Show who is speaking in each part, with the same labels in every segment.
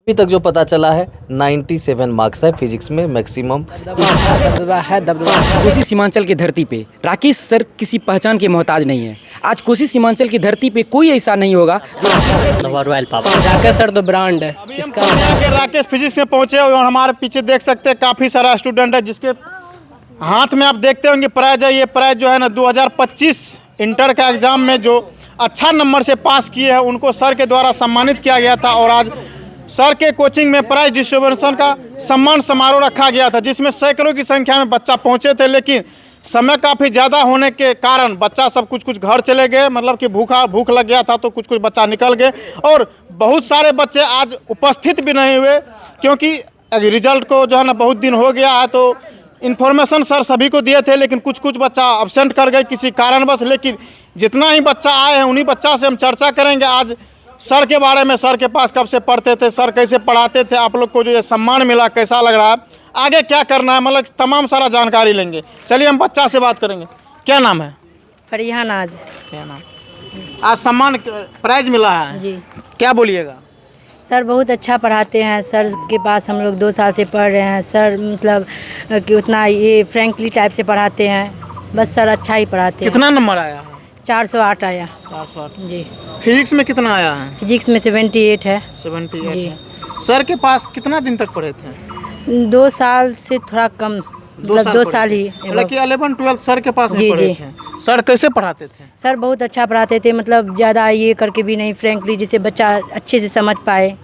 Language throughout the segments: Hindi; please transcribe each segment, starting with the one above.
Speaker 1: अभी तक जो पता चला है 97 मार्क्स है फिजिक्स में मैक्सिमम।
Speaker 2: कोसी सीमांचल की धरती पे राकेश सर किसी पहचान के मोहताज नहीं है। आज कोसी सीमांचल की धरती पे कोई ऐसा नहीं होगा।
Speaker 3: राकेश सर तो ब्रांड है इसका।
Speaker 4: राकेश फिजिक्स में पहुंचे और हमारे पीछे देख सकते हैं काफ़ी सारा स्टूडेंट है जिसके हाथ में आप देखते होंगे प्राइज है। ये प्राइज जो है ना 2025 इंटर का एग्ज़ाम में जो अच्छा नंबर से पास किए हैं उनको सर के द्वारा सम्मानित किया गया था और आज सर के कोचिंग में प्राइज डिस्ट्रीब्यूशन का सम्मान समारोह रखा गया था जिसमें सैकड़ों की संख्या में बच्चा पहुंचे थे। लेकिन समय काफ़ी ज़्यादा होने के कारण बच्चा सब कुछ घर चले गए, मतलब कि भूख लग गया था तो कुछ बच्चा निकल गए और बहुत सारे बच्चे आज उपस्थित भी नहीं हुए क्योंकि रिजल्ट को जो है ना बहुत दिन हो गया है। तो इन्फॉर्मेशन सर सभी को दिए थे लेकिन कुछ बच्चा अब्सेंट कर गए किसी कारणवश। लेकिन जितना ही बच्चा आए हैं उन्हीं बच्चा से हम चर्चा करेंगे आज सर के बारे में। सर के पास कब से पढ़ते थे, सर कैसे पढ़ाते थे, आप लोग को जो ये सम्मान मिला कैसा लग रहा है, आगे क्या करना है, मतलब तमाम सारा जानकारी लेंगे। चलिए हम बच्चा से बात करेंगे। क्या नाम है?
Speaker 5: फरिया नाज।
Speaker 4: क्या नाम? आज सम्मान प्राइज मिला है
Speaker 5: जी।
Speaker 4: क्या बोलिएगा?
Speaker 5: सर बहुत अच्छा पढ़ाते हैं। सर के पास हम लोग 2 साल से पढ़ रहे हैं। सर मतलब कि उतना ये फ्रैंकली टाइप से पढ़ाते हैं। बस सर अच्छा ही पढ़ाते हैं।
Speaker 4: कितना नंबर आया है?
Speaker 5: 408 आया।
Speaker 4: 408
Speaker 5: जी।
Speaker 4: फिजिक्स में कितना आया है?
Speaker 5: फिजिक्स में 78 है।
Speaker 4: 78
Speaker 5: जी।
Speaker 4: है। सर के पास कितना दिन तक पढ़े थे?
Speaker 5: 2 साल से थोड़ा कम, मतलब 2 साल ही।
Speaker 4: मतलब कि 11-12 सर के पास
Speaker 5: जी,
Speaker 4: ही पढ़े
Speaker 5: जी।
Speaker 4: थे। सर कैसे पढ़ाते थे?
Speaker 5: सर बहुत अच्छा पढ़ाते थे, मतलब ज़्यादा ये करके भी नहीं, फ्रैंकली जिससे बच्चा अच्छे से समझ पाए।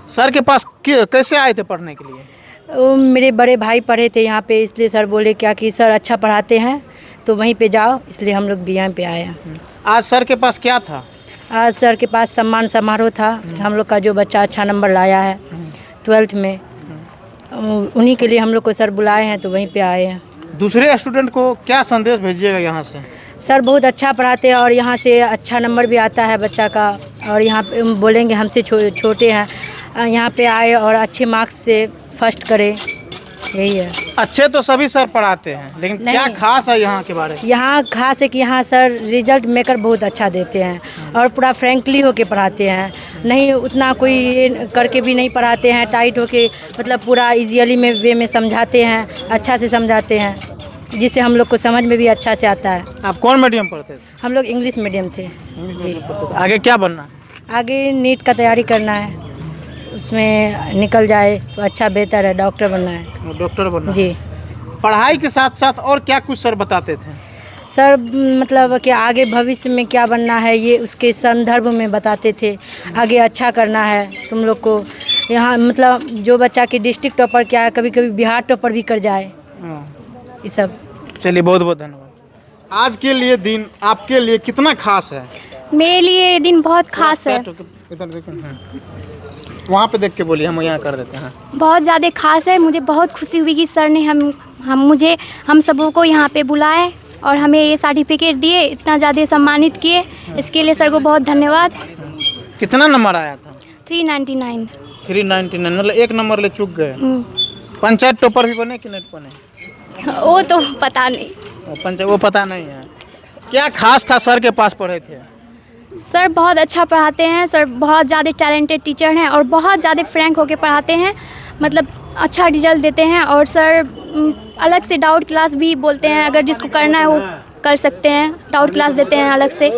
Speaker 4: सर के पास कैसे आए थे पढ़ने के लिए?
Speaker 5: वो मेरे बड़े भाई पढ़े थे यहाँ पे, इसलिए सर बोले क्या कि सर अच्छा पढ़ाते हैं तो वहीं पे जाओ, इसलिए हम लोग भी यहाँ पे आए हैं।
Speaker 4: आज सर के पास क्या था?
Speaker 5: आज सर के पास सम्मान समारोह था। हम लोग का जो बच्चा अच्छा नंबर लाया है 12th में, उन्हीं के लिए हम लोग को सर बुलाए हैं तो वहीं पे आए हैं।
Speaker 4: दूसरे स्टूडेंट को क्या संदेश भेजिएगा यहाँ से?
Speaker 5: सर बहुत अच्छा पढ़ाते हैं और यहाँ से अच्छा नंबर भी आता है बच्चा का। और यहाँ पे बोलेंगे हमसे छोटे हैं, यहाँ पे आए और अच्छे मार्क्स से फर्स्ट करे, यही है।
Speaker 4: अच्छे तो सभी सर पढ़ाते हैं लेकिन क्या खास है यहाँ के बारे में?
Speaker 5: यहाँ खास है कि यहाँ सर रिजल्ट मेकर बहुत अच्छा देते हैं और पूरा फ्रैंकली होके पढ़ाते हैं। नहीं उतना कोई ये करके भी नहीं पढ़ाते हैं टाइट होके, मतलब पूरा इजीली में वे में समझाते हैं, अच्छा से समझाते हैं जिससे हम लोग को समझ में भी अच्छा से आता है।
Speaker 4: आप कौन मीडियम पढ़ते थे?
Speaker 5: हम लोग इंग्लिश मीडियम थे जी।
Speaker 4: आगे क्या बनना?
Speaker 5: आगे नीट का तैयारी करना है, उसमें निकल जाए तो अच्छा बेहतर है, डॉक्टर बनना है।
Speaker 4: डॉक्टर बनना
Speaker 5: जी।
Speaker 4: पढ़ाई के साथ साथ और क्या कुछ सर बताते थे?
Speaker 5: सर मतलब कि आगे भविष्य में क्या बनना है ये उसके संदर्भ में बताते थे। आगे अच्छा करना है तुम लोग को यहाँ, मतलब जो बच्चा की डिस्ट्रिक्ट टॉपर क्या है, कभी कभी बिहार टॉपर भी कर जाए, ये सब।
Speaker 4: चलिए बहुत बहुत धन्यवाद। आज के लिए दिन आपके लिए कितना खास है?
Speaker 6: मेरे लिए ये दिन बहुत खास है।
Speaker 4: इधर देखो, वहाँ पे देख के बोलिए, हम यहाँ कर देते हैं।
Speaker 6: बहुत ज़्यादा खास है। मुझे बहुत खुशी हुई कि सर ने हम सबों को यहाँ पे बुलाए और हमें ये सर्टिफिकेट दिए, इतना ज़्यादा सम्मानित किए, इसके लिए सर को बहुत धन्यवाद।
Speaker 4: कितना नंबर आया था?
Speaker 6: 399।
Speaker 4: 399, मतलब 1 नंबर ले चूक गए। पंचायत टॉपर भी बने कि नहीं बने?
Speaker 6: वो तो पता नहीं।
Speaker 4: पंचायत वो पता नहीं है। क्या खास था सर के पास पढ़े थे?
Speaker 6: सर बहुत अच्छा पढ़ाते हैं। सर बहुत ज़्यादा टैलेंटेड टीचर हैं और बहुत ज़्यादा फ्रैंक होकर पढ़ाते हैं, मतलब अच्छा रिजल्ट देते हैं। और सर अलग से डाउट क्लास भी बोलते हैं, अगर जिसको करना है वो कर सकते हैं, डाउट क्लास देते हैं अलग से।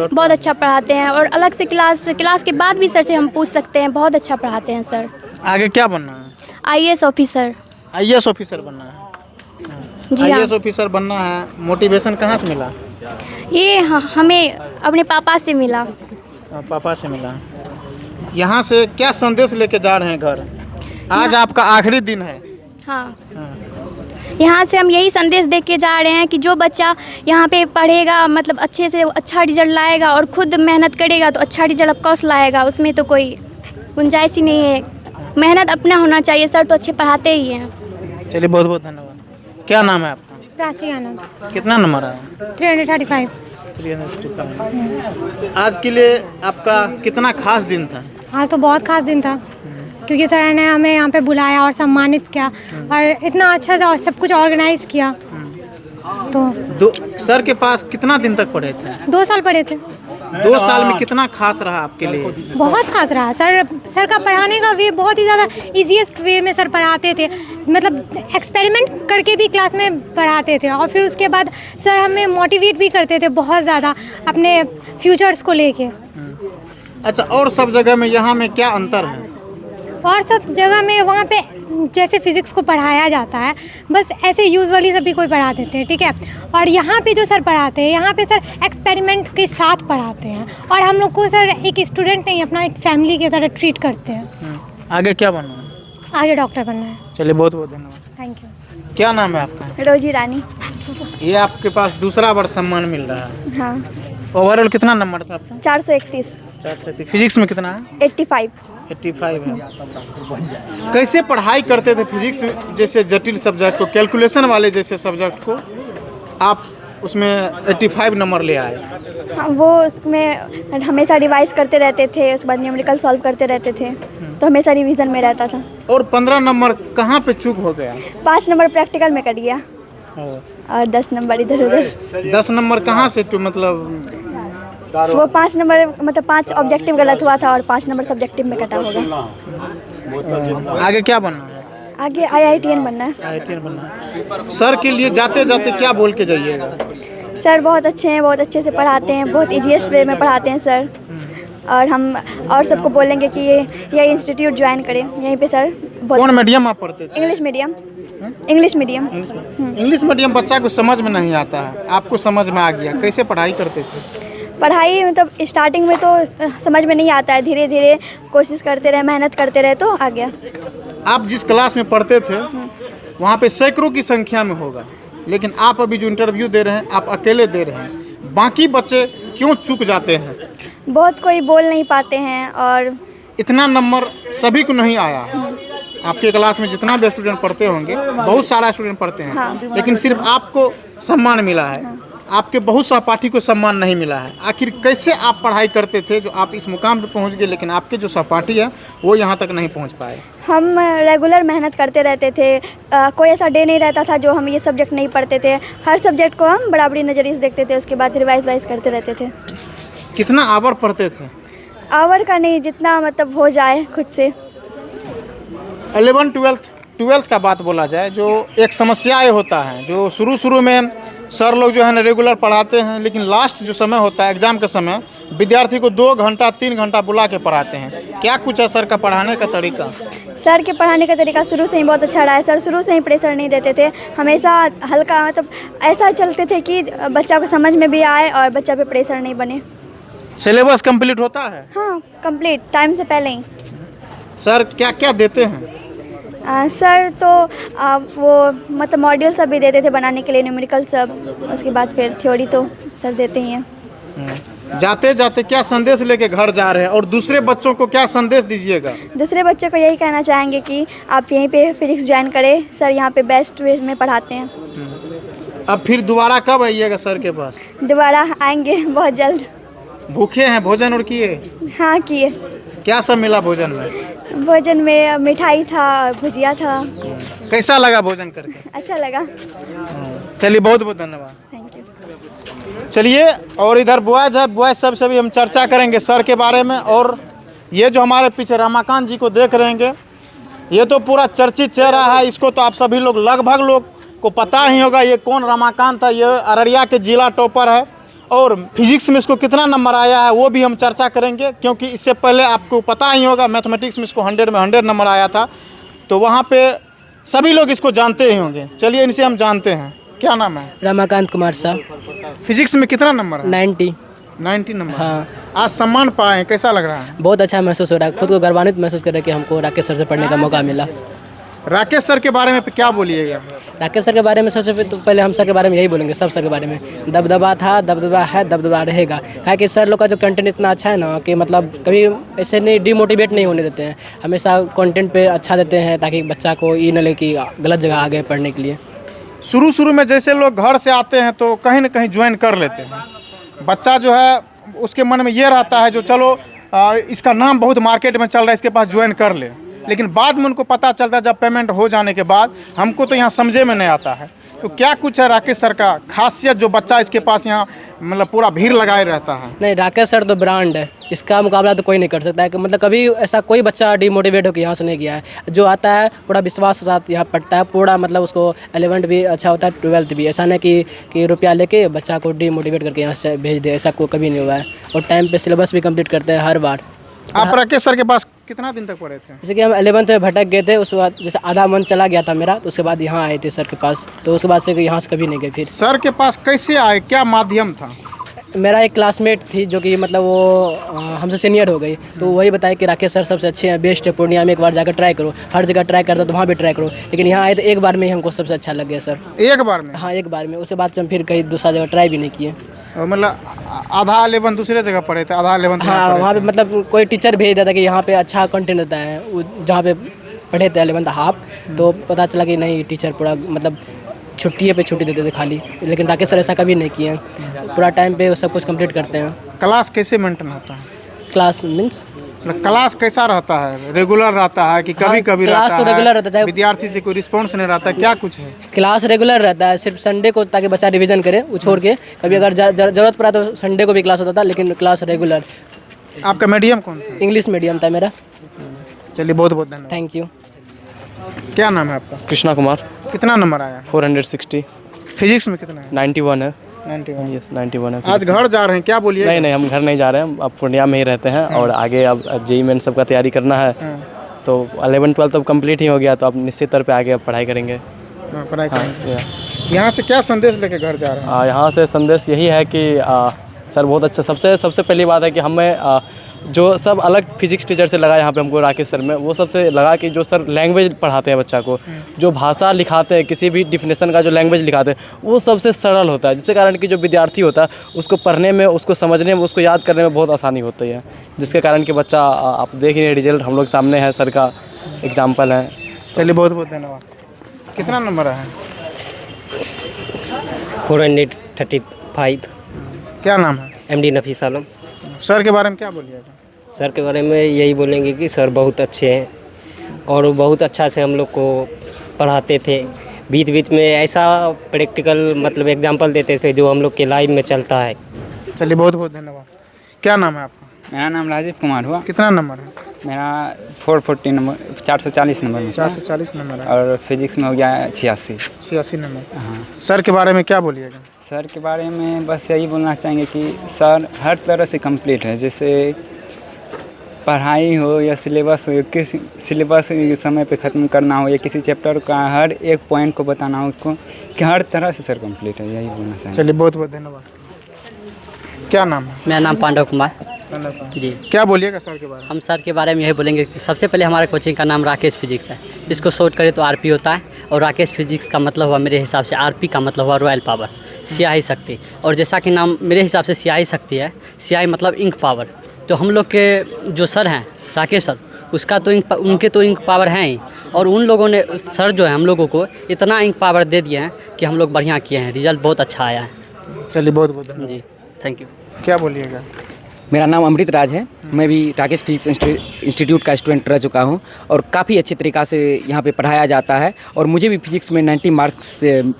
Speaker 6: बहुत अच्छा पढ़ाते हैं और अलग से क्लास के बाद भी सर से हम पूछ सकते हैं। बहुत अच्छा पढ़ाते हैं सर।
Speaker 4: आगे क्या बनना है?
Speaker 6: IAS officer.
Speaker 4: IAS ऑफिसर बनना है
Speaker 6: जी हाँ।
Speaker 4: IAS ऑफिसर बनना है। मोटिवेशन कहाँ से मिला?
Speaker 6: ये हमें अपने पापा से मिला।
Speaker 4: पापा से मिला। यहाँ से क्या संदेश लेके जा रहे हैं घर? आज आपका आखिरी दिन है।
Speaker 6: हाँ। यहाँ से हम यही संदेश दे के जा रहे हैं कि जो बच्चा यहाँ पे पढ़ेगा, मतलब अच्छे से अच्छा रिजल्ट लाएगा और खुद मेहनत करेगा तो अच्छा रिजल्ट ऑफकोर्स लाएगा, उसमें तो कोई गुंजाइश ही नहीं है। मेहनत अपना होना चाहिए। सर तो अच्छे पढ़ाते ही हैं।
Speaker 4: चलिए बहुत बहुत धन्यवाद। क्या नाम है आपका?
Speaker 5: प्राची आनंद।
Speaker 4: कितना नंबर आया?
Speaker 5: 335।
Speaker 4: 335। आज के लिए आपका कितना खास दिन था?
Speaker 7: आज तो बहुत खास दिन था क्योंकि सर ने हमें यहाँ पे बुलाया और सम्मानित किया और इतना अच्छा से सब कुछ ऑर्गेनाइज किया। तो
Speaker 4: सर के पास कितना दिन तक पढ़े थे?
Speaker 7: 2 साल पढ़े थे।
Speaker 4: 2 साल में कितना खास रहा आपके लिए?
Speaker 7: बहुत खास रहा सर का पढ़ाने का वे बहुत ही ज़्यादा इजीएस्ट वे में सर पढ़ाते थे, मतलब एक्सपेरिमेंट करके भी क्लास में पढ़ाते थे और फिर उसके बाद सर हमें मोटिवेट भी करते थे बहुत ज़्यादा अपने फ्यूचर्स को लेके।
Speaker 4: अच्छा, और सब जगह में यहाँ में क्या अंतर है?
Speaker 7: और सब जगह में वहाँ पे जैसे फिज़िक्स को पढ़ाया जाता है बस ऐसे यूजुअली सभी कोई पढ़ा देते हैं, ठीक है। और यहाँ पे जो सर पढ़ाते हैं, यहाँ पे सर एक्सपेरिमेंट के साथ पढ़ाते हैं और हम लोग को सर एक स्टूडेंट नहीं अपना एक फैमिली की तरह ट्रीट करते हैं।
Speaker 4: आगे क्या बनना है?
Speaker 7: आगे डॉक्टर बनना है।
Speaker 4: चलिए, बहुत बहुत धन्यवाद।
Speaker 7: Thank you.
Speaker 4: क्या नाम है आपका?
Speaker 6: रोजी रानी।
Speaker 4: ये आपके पास दूसरा बार सम्मान मिल रहा है।
Speaker 6: हाँ,
Speaker 4: ओवरऑल कितना नंबर था आपका?
Speaker 6: 431।
Speaker 4: 430। फिजिक्स में कितना है?
Speaker 6: 85।
Speaker 4: 85 है। कैसे पढ़ाई करते थे फिजिक्स जैसे जटिल सब्जेक्ट को, कैलकुलेशन वाले जैसे सब्जेक्ट को आप उसमें 85 नंबर ले आए?
Speaker 6: हाँ, वो उसमें हमेशा रिवाइज करते रहते थे, उसके बाद न्यूमेरिकल सॉल्व करते रहते थे, तो हमेशा रिवीजन में रहता था।
Speaker 4: और 15 नंबर कहाँ पे चूक हो गया?
Speaker 6: 5 नंबर प्रैक्टिकल में कट गया और 10 नंबर इधर उधर।
Speaker 4: 10 नंबर कहाँ से मतलब?
Speaker 6: वो 5 नंबर मतलब 5 ऑब्जेक्टिव गलत हुआ था और 5 नंबर सब्जेक्टिव में कटा होगा।
Speaker 4: आगे क्या बनना है?
Speaker 6: आगे IITN बनना है।
Speaker 4: IITN बनना है। सर के लिए जाते जाते क्या बोल के जाइएगा?
Speaker 6: सर बहुत अच्छे हैं, बहुत अच्छे से पढ़ाते हैं, बहुत ईजीएस्ट वे में पढ़ाते हैं सर। और हम और सबको बोलेंगे कि ये इंस्टीट्यूट ज्वाइन करें, यहीं पे सर।
Speaker 4: कौन मीडियम आप पढ़ते थे?
Speaker 6: English medium. English medium.
Speaker 4: English medium बच्चा को समझ में नहीं आता है, आपको समझ में आ गया। कैसे पढ़ाई करते थे?
Speaker 6: पढ़ाई मतलब स्टार्टिंग में तो समझ में नहीं आता है, धीरे धीरे कोशिश करते रहे, मेहनत करते रहे तो आ गया।
Speaker 4: आप जिस क्लास में पढ़ते थे वहाँ पे सैकड़ों की संख्या में होगा, लेकिन आप अभी जो इंटरव्यू दे रहे हैं आप अकेले दे रहे हैं। बाकी बच्चे क्यों चूक जाते हैं?
Speaker 6: बहुत कोई बोल नहीं पाते हैं और
Speaker 4: इतना नंबर सभी को नहीं आया। आपके क्लास में जितना भी स्टूडेंट पढ़ते होंगे, बहुत सारा स्टूडेंट पढ़ते हैं,
Speaker 6: हाँ।
Speaker 4: लेकिन सिर्फ आपको सम्मान मिला है, आपके बहुत सहपाठी को सम्मान नहीं मिला है। आखिर कैसे आप पढ़ाई करते थे जो आप इस मुकाम पे पहुंच गए, लेकिन आपके जो सहपाठी है वो यहाँ तक नहीं पहुँच पाए?
Speaker 6: हम रेगुलर मेहनत करते रहते थे। कोई ऐसा डे नहीं रहता था जो हम ये सब्जेक्ट नहीं पढ़ते थे। हर सब्जेक्ट को हम बराबरी नज़रिए से देखते थे, उसके बाद रिवाइज करते रहते थे।
Speaker 4: कितना आवर पढ़ते थे?
Speaker 6: आवर का नहीं, जितना मतलब हो जाए खुद से।
Speaker 4: 11 12th का बात बोला जाए, जो एक समस्या ये होता है, जो शुरू में सर लोग जो है ना रेगुलर पढ़ाते हैं, लेकिन लास्ट जो समय होता है एग्ज़ाम का समय, विद्यार्थी को 2 घंटा 3 घंटा बुला के पढ़ाते हैं। क्या कुछ है सर का पढ़ाने का तरीका?
Speaker 6: सर के पढ़ाने का तरीका शुरू से ही बहुत अच्छा रहा है। सर शुरू से ही प्रेशर नहीं देते थे, हमेशा हल्का मतलब ऐसा चलते थे कि बच्चा को समझ में भी आए और बच्चा पे प्रेशर नहीं बने।
Speaker 4: सिलेबस कंप्लीट होता है?
Speaker 6: हाँ, कंप्लीट टाइम से पहले ही।
Speaker 4: सर क्या क्या देते हैं?
Speaker 6: सर तो वो मतलब मॉड्यूल सब भी देते थे बनाने के लिए, न्यूमेरिकल सब, उसके बाद फिर थ्योरी तो सर देते ही हैं।
Speaker 4: जाते जाते क्या संदेश लेके घर जा रहे हैं और दूसरे बच्चों को क्या संदेश दीजिएगा?
Speaker 6: दूसरे बच्चों को यही कहना चाहेंगे कि आप यहीं पे फिजिक्स ज्वाइन करें, सर यहाँ पे बेस्ट वे में पढ़ाते हैं।
Speaker 4: अब फिर दोबारा कब आइएगा सर के पास?
Speaker 6: दोबारा आएंगे बहुत जल्द।
Speaker 4: भूखे हैं, भोजन और किए?
Speaker 6: हाँ किए।
Speaker 4: क्या सब मिला भोजन में?
Speaker 6: भोजन में मिठाई था और भुजिया था।
Speaker 4: कैसा लगा भोजन करके?
Speaker 6: अच्छा लगा।
Speaker 4: चलिए, बहुत बहुत धन्यवाद।
Speaker 6: Thank you.
Speaker 4: चलिए, और इधर बॉयज़ है, बॉयज़ सब से भी हम चर्चा करेंगे सर के बारे में। और ये जो हमारे पीछे रमाकांत जी को देख रहे हैं, ये तो पूरा चर्चित चेहरा है, इसको तो आप सभी लोग लगभग लोग को पता ही होगा ये कौन रमाकांत है। ये अररिया के जिला टॉपर है और फिजिक्स में इसको कितना नंबर आया है वो भी हम चर्चा करेंगे, क्योंकि इससे पहले आपको पता ही होगा मैथमेटिक्स में इसको 100 में 100 नंबर आया था, तो वहाँ पे सभी लोग इसको जानते ही होंगे। चलिए इनसे हम जानते हैं, क्या नाम है?
Speaker 3: रमाकांत कुमार शाह।
Speaker 4: फिजिक्स में कितना नंबर है?
Speaker 3: 90
Speaker 4: नंबर।
Speaker 3: हाँ।
Speaker 4: आज सम्मान पाए, कैसा लग रहा है?
Speaker 3: बहुत अच्छा महसूस हो रहा है, खुद को गर्वान्वित महसूस कर रहे हैं कि हमको राकेश सर से पढ़ने का मौका मिला।
Speaker 4: राकेश सर के बारे में क्या बोलिएगा?
Speaker 3: राकेश सर के बारे में सबसे पहले हम सर के बारे में यही बोलेंगे, सब सर के बारे में दबदबा था, दबदबा है, दबदबा रहेगा। क्या कि सर लोग का जो कंटेंट इतना अच्छा है ना कि मतलब कभी ऐसे नहीं डिमोटिवेट नहीं होने देते हैं, हमेशा कंटेंट पे अच्छा देते हैं ताकि बच्चा को ये न ले कि गलत जगह आ गए पढ़ने के लिए।
Speaker 4: शुरू में जैसे लोग घर से आते हैं तो कहीं ना कहीं ज्वाइन कर लेते हैं, बच्चा जो है उसके मन में ये रहता है जो चलो इसका नाम बहुत मार्केट में चल रहा है, इसके पास ज्वाइन कर ले, लेकिन बाद में उनको पता चलता है जब पेमेंट हो जाने के बाद हमको तो यहाँ समझे में नहीं आता है तो क्या कुछ है राकेश सर का खासियत जो बच्चा इसके पास यहाँ मतलब पूरा भीड़ लगाए रहता है?
Speaker 3: नहीं, राकेश सर तो ब्रांड है, इसका मुकाबला तो कोई नहीं कर सकता है कि मतलब कभी ऐसा कोई बच्चा डिमोटिवेट होकर यहाँ से नहीं गया है। जो आता है पूरा विश्वास के साथ यहाँ पढ़ता है, पूरा मतलब उसको 11th भी अच्छा होता है, 12th भी। ऐसा नहीं कि रुपया लेके बच्चा को डिमोटिवेट करके यहाँ से भेज दे, ऐसा कोई कभी नहीं हुआ है। और टाइम पे सिलेबस भी कंप्लीट करते हैं हर बार।
Speaker 4: आप राकेश सर के पास कितना दिन तक पढ़े थे?
Speaker 3: जैसे कि हम 11th में भटक गए थे, उसके बाद जैसे आधा मन चला गया था मेरा, तो उसके बाद यहाँ आए थे सर के पास, तो उसके बाद से यहाँ से कभी नहीं गए। फिर
Speaker 4: सर के पास कैसे आए, क्या माध्यम था?
Speaker 3: मेरा एक क्लासमेट थी जो कि मतलब वो हमसे सीनियर हो गई, तो वही बताया कि राकेश सर सबसे अच्छे हैं, बेस्ट है, पूर्णिया में एक बार जाकर ट्राई करो। हर जगह ट्राई करता तो वहाँ भी ट्राई करो, लेकिन यहाँ आए तो एक बार में ही हमको सबसे अच्छा लग गया सर।
Speaker 4: एक बार में?
Speaker 3: हाँ, एक बार में। उसके बाद से हम फिर कहीं दूसरा जगह ट्राई भी नहीं किए।
Speaker 4: मतलब आधा 11 दूसरे जगह पढ़े थे, आधा 11
Speaker 3: हाँ, वहाँ पे मतलब कोई टीचर भेज देता कि यहाँ पे अच्छा कंटेंट होता है, जहाँ पे पढ़े थे 11th हाफ, तो पता चला कि नहीं, टीचर पूरा मतलब छुट्टी पे छुट्टी देते थे खाली। लेकिन राकेश सर ऐसा कभी नहीं किए हैं, पूरा टाइम पे सब कुछ कंप्लीट करते हैं।
Speaker 4: क्लास कैसे मेंटेन होता है?
Speaker 3: क्लास मीन्स
Speaker 4: क्लास कैसा रहता है? रेगुलर रहता है कि कभी कभी
Speaker 3: क्लास तो रेगुलर रहता है,
Speaker 4: विद्यार्थी से कोई रिस्पॉन्स नहीं रहता, क्या कुछ है?
Speaker 3: क्लास रेगुलर रहता है, सिर्फ संडे को ताकि बच्चा रिवीजन करे, वो छोड़ के कभी अगर ज़रूरत पड़ा तो संडे को भी क्लास होता था, लेकिन क्लास रेगुलर।
Speaker 4: आपका मीडियम कौन था?
Speaker 3: इंग्लिश मीडियम था मेरा।
Speaker 4: चलिए, बहुत बहुत धन्यवाद।
Speaker 3: Thank you.
Speaker 4: क्या नाम है आपका?
Speaker 8: कृष्णा कुमार।
Speaker 4: कितना नंबर आया?
Speaker 8: 460।
Speaker 4: फिजिक्स में कितना है?
Speaker 8: 91 है।
Speaker 4: 91।
Speaker 8: यस, 91 है।
Speaker 4: आज घर जा रहे हैं, क्या बोलिए?
Speaker 8: नहीं, हम घर नहीं जा रहे हैं, अब पूर्णिया में ही रहते हैं और आगे अब जेईई मेन सब का तैयारी करना है। तो 11 12 तो अब कंप्लीट ही हो गया, तो अब निश्चित तौर पे आगे अब पढ़ाई करेंगे।
Speaker 4: पढ़ाई करेंगे। यहाँ से क्या संदेश लेके घर जा रहे हैं?
Speaker 8: यहाँ से संदेश यही है कि सर बहुत अच्छा, सबसे पहली बात है कि हमें जो सब अलग फिजिक्स टीचर से लगा यहाँ पे हमको राकेश सर में, वो सबसे लगा कि जो सर लैंग्वेज पढ़ाते हैं बच्चा को, जो भाषा लिखाते हैं, किसी भी डिफिनेशन का जो लैंग्वेज लिखाते हैं, वो सबसे सरल होता है, जिसके कारण कि जो विद्यार्थी होता है उसको पढ़ने में, उसको समझने में, उसको याद करने में बहुत आसानी होती है, जिसके कारण कि बच्चा, आप देख रहे हैं रिजल्ट हम लोग सामने है, सर का एग्जाम्पल है।
Speaker 4: चलिए, बहुत बहुत धन्यवाद। कितना नंबर है?
Speaker 9: 435।
Speaker 4: क्या नाम है?
Speaker 9: MD नफीस आलम।
Speaker 4: सर के बारे में क्या बोलिएगा?
Speaker 9: सर के बारे में यही बोलेंगे कि सर बहुत अच्छे हैं और वो बहुत अच्छा से हम लोग को पढ़ाते थे। बीच में ऐसा प्रैक्टिकल मतलब एग्जाम्पल देते थे जो हम लोग के लाइफ में चलता है।
Speaker 4: चलिए, बहुत बहुत धन्यवाद। क्या नाम है आपका?
Speaker 10: मेरा नाम राजीव कुमार हुआ।
Speaker 4: कितना नंबर है?
Speaker 10: मेरा 440 नंबर, 440 नंबर में।
Speaker 4: 440 नंबर है।
Speaker 10: और फिजिक्स में हो गया 86
Speaker 4: नंबर।
Speaker 10: हाँ।
Speaker 4: सर के बारे में क्या बोलिएगा?
Speaker 10: सर के बारे में बस यही बोलना चाहेंगे कि सर हर तरह से कंप्लीट है, जैसे पढ़ाई हो या सिलेबस हो, किस सिलेबस समय पे ख़त्म करना हो या किसी चैप्टर का हर एक पॉइंट को बताना हो उसको, कि हर तरह से सर कंप्लीट है, यही बोलना चाहेंगे।
Speaker 4: चलिए, बहुत बहुत धन्यवाद। क्या नाम है?
Speaker 11: मेरा नाम पांडव कुमार जी।
Speaker 4: क्या बोलिएगा सर के बारे में?
Speaker 11: हम सर के बारे में यही बोलेंगे कि सबसे पहले हमारे कोचिंग का नाम राकेश फिजिक्स है। इसको शॉर्ट करें तो RP होता है, और राकेश फिजिक्स का मतलब हुआ मेरे हिसाब से, RP का मतलब हुआ रॉयल पावर, स्याही शक्ति। और जैसा कि नाम मेरे हिसाब से स्याही शक्ति है, स्याही मतलब इंक पावर। तो हम लोग के जो सर हैं राकेश सर, उसका तो उनके तो इंक पावर हैं ही, और उन लोगों ने, सर जो है हम लोगों को इतना इंक पावर दे दिए हैं कि हम लोग बढ़िया किए हैं, रिजल्ट बहुत अच्छा आया है।
Speaker 4: चलिए, बहुत बहुत धन्यवाद
Speaker 11: जी, थैंक यू।
Speaker 4: क्या बोलिएगा?
Speaker 2: मेरा नाम अमृत राज है। मैं भी राकेश फिजिक्स इंस्टीट्यूट का स्टूडेंट रह चुका हूं और काफ़ी अच्छे तरीक़ा से यहाँ पे पढ़ाया जाता है, और मुझे भी फिजिक्स में 90 मार्क्स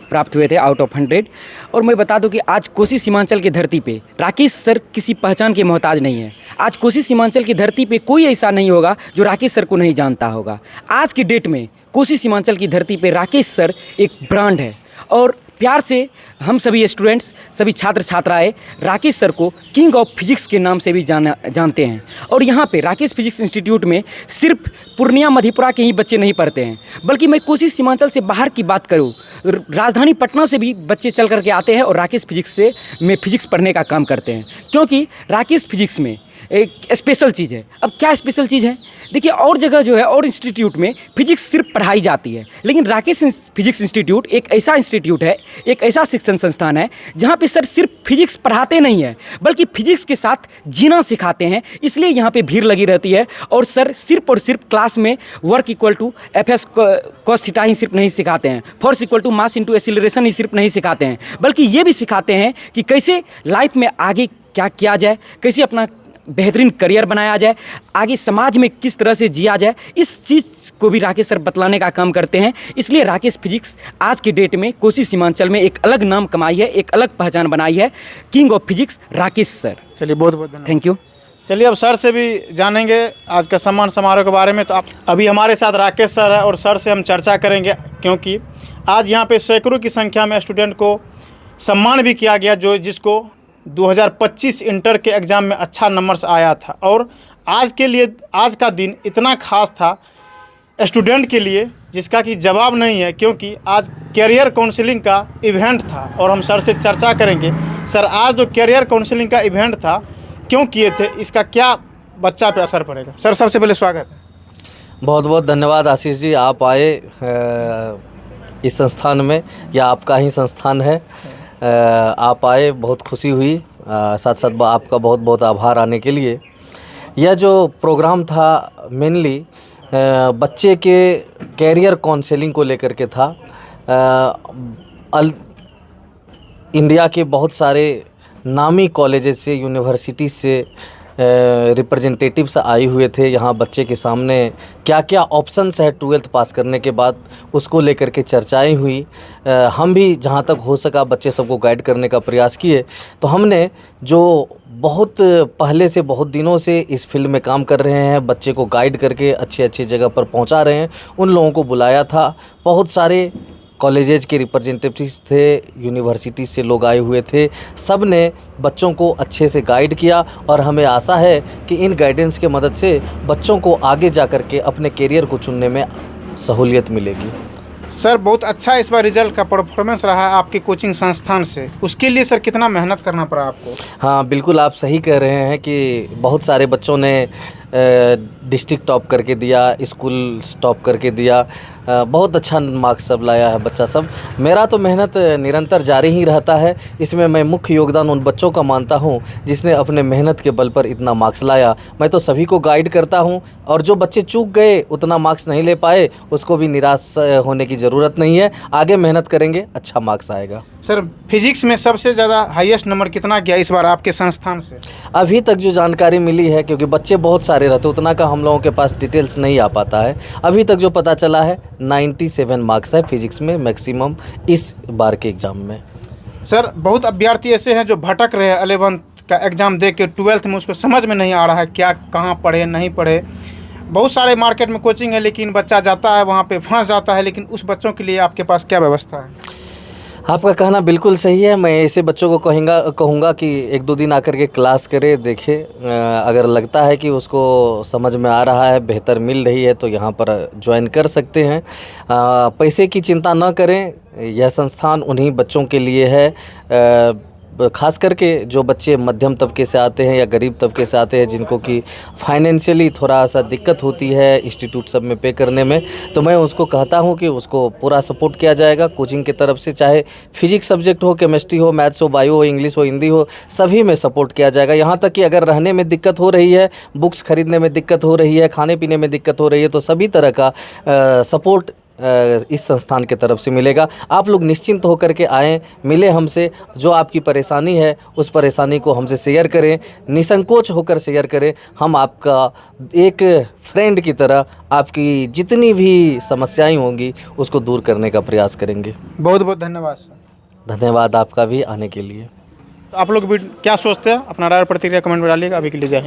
Speaker 2: प्राप्त हुए थे आउट ऑफ 100। और मैं बता दूं कि आज कोसी सीमांचल की धरती पे राकेश सर किसी पहचान के मोहताज नहीं है। आज कोसी सीमांचल की धरती पे कोई ऐसा नहीं होगा जो राकेश सर को नहीं जानता होगा। आज की डेट में कोसी सीमांचल की धरती पे राकेश सर एक ब्रांड है, और प्यार से हम सभी स्टूडेंट्स, सभी छात्र छात्राएं राकेश सर को किंग ऑफ फिजिक्स के नाम से भी जानते हैं। और यहाँ पे राकेश फिजिक्स इंस्टीट्यूट में सिर्फ पूर्णिया मधेपुरा के ही बच्चे नहीं पढ़ते हैं, बल्कि मैं कोसी सीमांचल से बाहर की बात करूँ, राजधानी पटना से भी बच्चे चल करके आते हैं और राकेश फिजिक्स में फिजिक्स पढ़ने का काम करते हैं, क्योंकि राकेश फिजिक्स में एक स्पेशल चीज़ है। अब क्या स्पेशल चीज़ है? देखिए, और जगह जो है और इंस्टीट्यूट में फिजिक्स सिर्फ पढ़ाई जाती है, लेकिन राकेश फिजिक्स इंस्टीट्यूट एक ऐसा इंस्टीट्यूट है, एक ऐसा शिक्षण संस्थान है जहाँ पे सर सिर्फ फिजिक्स पढ़ाते नहीं हैं, बल्कि फिजिक्स के साथ जीना सिखाते हैं। इसलिए यहाँ पे भीड़ लगी रहती है, और सर सिर्फ और सिर्फ क्लास में work equal to FS cos theta ही सिर्फ नहीं सिखाते हैं, force equal to mass into acceleration ही सिर्फ नहीं सिखाते हैं, बल्कि ये भी सिखाते हैं कि कैसे लाइफ में आगे क्या किया जाए, कैसे अपना बेहतरीन करियर बनाया जाए, आगे समाज में किस तरह से जिया जाए, इस चीज़ को भी राकेश सर बतलाने का काम करते हैं। इसलिए राकेश फिजिक्स आज की डेट में कोसी सीमांचल में एक अलग नाम कमाई है, एक अलग पहचान बनाई है। King of physics Rakesh sir.
Speaker 4: चलिए बहुत बहुत धन्यवाद।
Speaker 2: Thank you.
Speaker 4: चलिए अब सर से भी जानेंगे आज का सम्मान समारोह के बारे में। तो आप अभी हमारे साथ राकेश सर है और सर से हम चर्चा करेंगे, क्योंकि आज यहाँ पे सैकड़ों की संख्या में स्टूडेंट को सम्मान भी किया गया जिसको 2025 इंटर के एग्ज़ाम में अच्छा नंबर्स आया था। और आज के लिए आज का दिन इतना खास था स्टूडेंट के लिए जिसका कि जवाब नहीं है, क्योंकि आज कैरियर काउंसलिंग का इवेंट था और हम सर से चर्चा करेंगे। सर, आज जो कैरियर काउंसलिंग का इवेंट था क्यों किए थे, इसका क्या बच्चा पे असर पड़ेगा? सर सबसे पहले स्वागत है।
Speaker 1: बहुत बहुत धन्यवाद आशीष जी, आप आए इस संस्थान में, या आपका ही संस्थान है। आप आए, बहुत खुशी हुई। साथ साथ आपका बहुत बहुत आभार आने के लिए। यह जो प्रोग्राम था मेनली बच्चे के कैरियर काउंसलिंग को लेकर के था। इंडिया के बहुत सारे नामी कॉलेजेस से, यूनिवर्सिटी से रिप्रेजेंटेटिव्स आए हुए थे यहाँ बच्चे के सामने। क्या क्या ऑप्शंस है 12th पास करने के बाद, उसको लेकर के चर्चाएं हुई। हम भी जहाँ तक हो सका बच्चे सबको गाइड करने का प्रयास किए। तो हमने जो बहुत पहले से, बहुत दिनों से इस फील्ड में काम कर रहे हैं, बच्चे को गाइड करके अच्छी अच्छी जगह पर पहुँचा रहे हैं, उन लोगों को बुलाया था। बहुत सारे कॉलेजेज के रिप्रेजेंटेटिव्स थे, यूनिवर्सिटी से लोग आए हुए थे। सब ने बच्चों को अच्छे से गाइड किया और हमें आशा है कि इन गाइडेंस के मदद से बच्चों को आगे जा कर के अपने करियर को चुनने में सहूलियत मिलेगी।
Speaker 4: सर, बहुत अच्छा इस बार रिजल्ट का परफॉर्मेंस रहा है आपके कोचिंग संस्थान से। उसके लिए सर कितना मेहनत करना पड़ा आपको?
Speaker 1: हाँ बिल्कुल, आप सही कह रहे हैं कि बहुत सारे बच्चों ने डिस्ट्रिक्ट टॉप करके दिया, स्कूल टॉप करके दिया। बहुत अच्छा मार्क्स सब लाया है बच्चा सब। मेरा तो मेहनत निरंतर जारी ही रहता है। इसमें मैं मुख्य योगदान उन बच्चों का मानता हूं जिसने अपने मेहनत के बल पर इतना मार्क्स लाया। मैं तो सभी को गाइड करता हूं, और जो बच्चे चूक गए, उतना मार्क्स नहीं ले पाए, उसको भी निराश होने की ज़रूरत नहीं है। आगे मेहनत करेंगे, अच्छा मार्क्स आएगा।
Speaker 4: सर, फिजिक्स में सबसे ज़्यादा हाईएस्ट नंबर कितना गया इस बार आपके संस्थान से?
Speaker 1: अभी तक जो जानकारी मिली है, क्योंकि बच्चे बहुत सारे रहते, उतना का हम लोगों के पास डिटेल्स नहीं आ पाता है। अभी तक जो पता चला है 97 मार्क्स है फिजिक्स में मैक्सिमम इस बार के एग्ज़ाम में।
Speaker 4: सर, बहुत अभ्यर्थी ऐसे हैं जो भटक रहे हैं 11th का एग्ज़ाम दे के, 12th में उसको समझ में नहीं आ रहा है क्या, कहाँ पढ़े नहीं पढ़े। बहुत सारे मार्केट में कोचिंग है, लेकिन बच्चा जाता है वहाँ पे फंस जाता है। लेकिन उस बच्चों के लिए आपके पास क्या व्यवस्था है?
Speaker 1: आपका कहना बिल्कुल सही है। मैं ऐसे बच्चों को कहूँगा कि 1-2 दिन आकर के क्लास करे, देखे। अगर लगता है कि उसको समझ में आ रहा है, बेहतर मिल रही है, तो यहाँ पर ज्वाइन कर सकते हैं। पैसे की चिंता न करें, यह संस्थान उन्हीं बच्चों के लिए है। खास करके जो बच्चे मध्यम तबके से आते हैं या गरीब तबके से आते हैं, जिनको कि फाइनेंशियली थोड़ा सा दिक्कत होती है इंस्टीट्यूट सब में पे करने में, तो मैं उसको कहता हूं कि उसको पूरा सपोर्ट किया जाएगा कोचिंग की तरफ से। चाहे फिजिक्स सब्जेक्ट हो, केमिस्ट्री हो, मैथ्स हो, बायो हो, इंग्लिश हो, हिंदी हो, सभी में सपोर्ट किया जाएगा। यहाँ तक कि अगर रहने में दिक्कत हो रही है, बुक्स खरीदने में दिक्कत हो रही है, खाने पीने में दिक्कत हो रही है, तो सभी तरह का सपोर्ट इस संस्थान के तरफ से मिलेगा। आप लोग निश्चिंत होकर के आएँ, मिले हमसे। जो आपकी परेशानी है, उस परेशानी को हमसे शेयर करें, निसंकोच होकर शेयर करें। हम आपका एक फ्रेंड की तरह आपकी जितनी भी समस्याएं होंगी उसको दूर करने का प्रयास करेंगे।
Speaker 4: बहुत बहुत धन्यवाद सर।
Speaker 1: धन्यवाद आपका भी आने के लिए।
Speaker 4: तो आप लोग भी क्या सोचते हैं, अपना राय और प्रतिक्रिया कमेंट में डालिएगा। अभी के लिए जय हिंद।